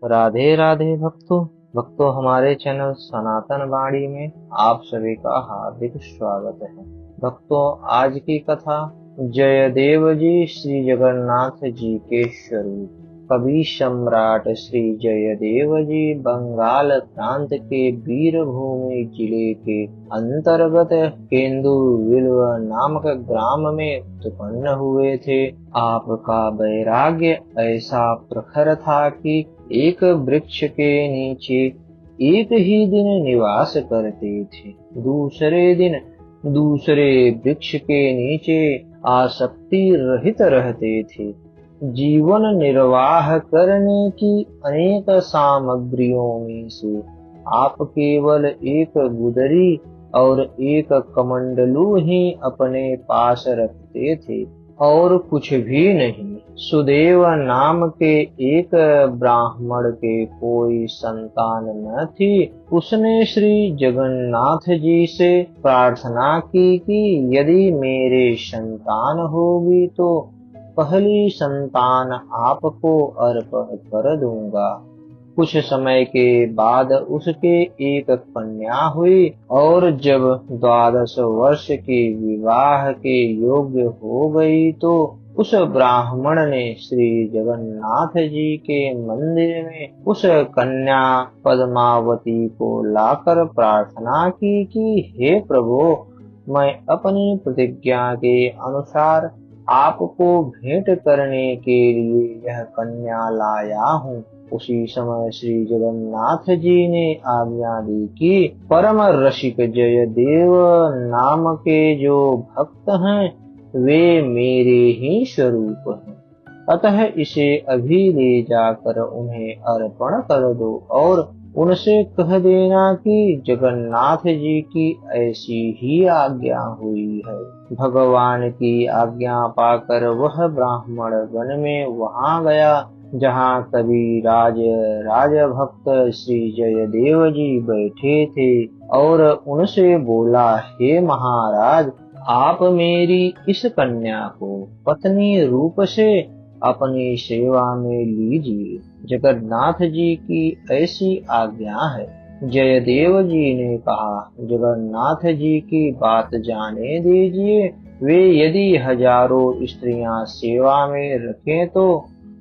राधे राधे भक्तों हमारे चैनल सनातन वाणी में आप सभी का हार्दिक स्वागत है। भक्तों, आज की कथा जयदेव जी श्री जगन्नाथ जी के स्वरूप। कवि सम्राट श्री जयदेव जी बंगाल प्रांत के वीरभूमि जिले के अंतर्गत केंदुविल्व नामक ग्राम में उत्पन्न हुए थे। आपका वैराग्य ऐसा प्रखर था कि एक वृक्ष के नीचे एक ही दिन निवास करते थे। दूसरे दिन दूसरे वृक्ष के नीचे आसक्ति रहित रहते थे। जीवन निर्वाह करने की अनेक सामग्रियों में से आप केवल एक गुदरी और एक कमंडलू ही अपने पास रखते थे और कुछ भी नहीं। सुदेव नाम के एक ब्राह्मण के कोई संतान न थी। उसने श्री जगन्नाथ जी से प्रार्थना की कि यदि मेरे संतान होगी तो पहली संतान आपको अर्पण कर दूंगा। कुछ समय के बाद उसके एक कन्या हुई और जब 12 वर्ष की विवाह के योग्य हो गई तो उस ब्राह्मण ने श्री जगन्नाथ जी के मंदिर में उस कन्या पद्मावती को लाकर प्रार्थना की कि हे प्रभु, मैं अपनी प्रतिज्ञा के अनुसार आपको भेंट करने के लिए यह कन्या लाया हूँ। उसी समय श्री जगन्नाथ जी ने आज्ञा दी कि परम रसिक जयदेव नाम के जो भक्त हैं वे मेरे ही स्वरूप हैं, अतः इसे अभी ले जाकर उन्हें अर्पण कर दो और उनसे कह देना कि जगन्नाथ जी की ऐसी ही आज्ञा हुई है। भगवान की आज्ञा पाकर वह ब्राह्मण वन में वहां गया जहाँ कभी राजभक्त श्री जयदेव जी बैठे थे और उनसे बोला, हे महाराज, आप मेरी इस कन्या को पत्नी रूप से अपनी सेवा में लीजिए। जगन्नाथ जी की ऐसी आज्ञा है। जयदेव जी ने कहा, जगन्नाथ जी की बात जाने दीजिए। वे यदि हजारों स्त्रियां सेवा में रखें तो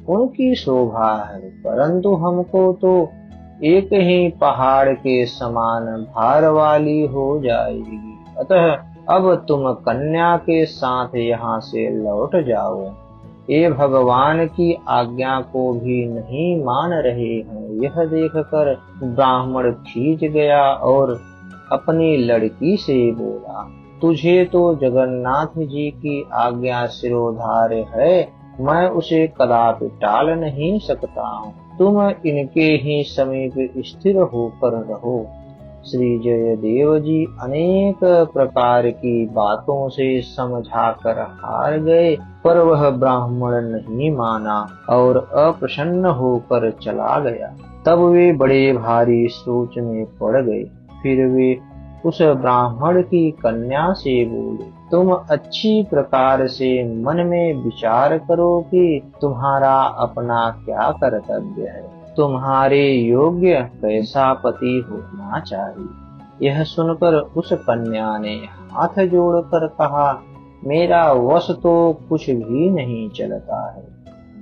उनकी शोभा है, परंतु हमको तो एक ही पहाड़ के समान भार वाली हो जाएगी। अतः अब तुम कन्या के साथ यहाँ से लौट जाओ। ये भगवान की आज्ञा को भी नहीं मान रहे हैं। यह देखकर ब्राह्मण खींच गया और अपनी लड़की से बोला, तुझे तो जगन्नाथ जी की आज्ञा सिरोधार्य है, मैं उसे कदापि टाल नहीं सकता हूँ। तुम इनके ही समीप स्थिर होकर रहो। श्री जयदेव जी अनेक प्रकार की बातों से समझाकर हार गए, पर वह ब्राह्मण नहीं माना और अप्रसन्न होकर चला गया। तब वे बड़े भारी सोच में पड़ गए। फिर वे उस ब्राह्मण की कन्या से बोले, तुम अच्छी प्रकार से मन में विचार करो कि तुम्हारा अपना क्या कर्तव्य है, तुम्हारे योग्य कैसा पति होना चाहिए। यह सुनकर उस कन्या ने हाथ जोड़कर कहा, मेरा वश तो कुछ भी नहीं चलता है,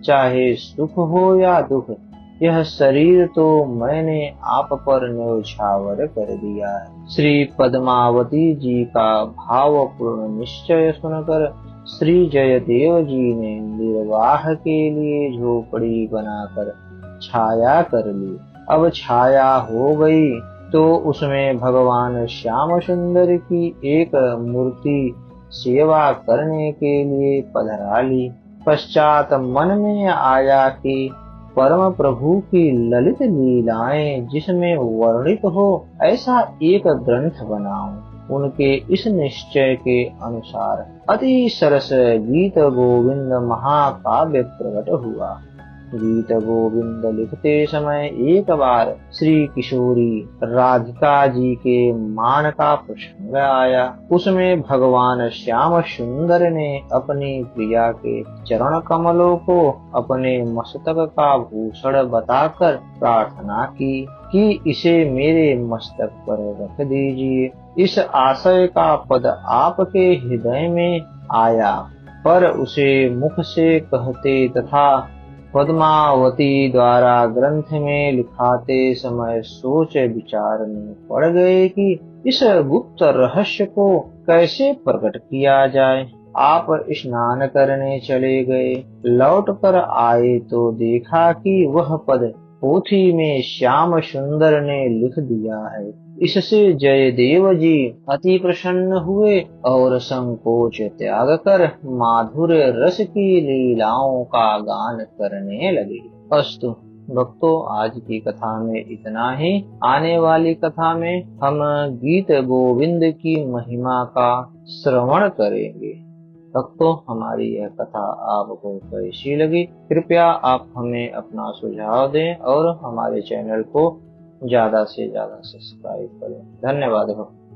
चाहे सुख हो या दुख, यह शरीर तो मैंने आप पर न्यौछावर कर दिया है। श्री पद्मावती जी का भावपूर्ण निश्चय सुनकर श्री जयदेव जी ने निर्वाह के लिए झोपड़ी बनाकर छाया कर ली। अब छाया हो गई तो उसमें भगवान श्याम सुंदर की एक मूर्ति सेवा करने के लिए पधरा ली। पश्चात मन में आया कि परम प्रभु की ललित लीलाएं जिसमें वर्णित हो ऐसा एक ग्रंथ बनाऊं। उनके इस निश्चय के अनुसार अति सरस गीत गोविंद महाकाव्य प्रकट हुआ। गीत गोविंद लिखते समय एक बार श्री किशोरी राधिका जी के मान का प्रसंग आया। उसमें भगवान श्याम सुंदर ने अपनी प्रिया के चरण कमलों को अपने मस्तक का भूषण बताकर प्रार्थना की कि इसे मेरे मस्तक पर रख दीजिए। इस आशय का पद आपके हृदय में आया, पर उसे मुख से कहते तथा पद्मावती द्वारा ग्रंथ में लिखाते समय सोच विचार में पड़ गए कि इस गुप्त रहस्य को कैसे प्रकट किया जाए। आप स्नान करने चले गए। लौट कर आए तो देखा कि वह पद पोथी में श्याम सुंदर ने लिख दिया है। इससे जयदेव जी अति प्रसन्न हुए और संकोच त्याग कर माधुर रस की लीलाओं का गान करने लगे। अस्तु भक्तों, आज की कथा में इतना ही। आने वाली कथा में हम गीत गोविंद की महिमा का श्रवण करेंगे। भक्तों, हमारी यह कथा आपको कैसी लगी, कृपया आप हमें अपना सुझाव दें और हमारे चैनल को ज्यादा से ज्यादा सब्सक्राइब करें। धन्यवाद भक्तों।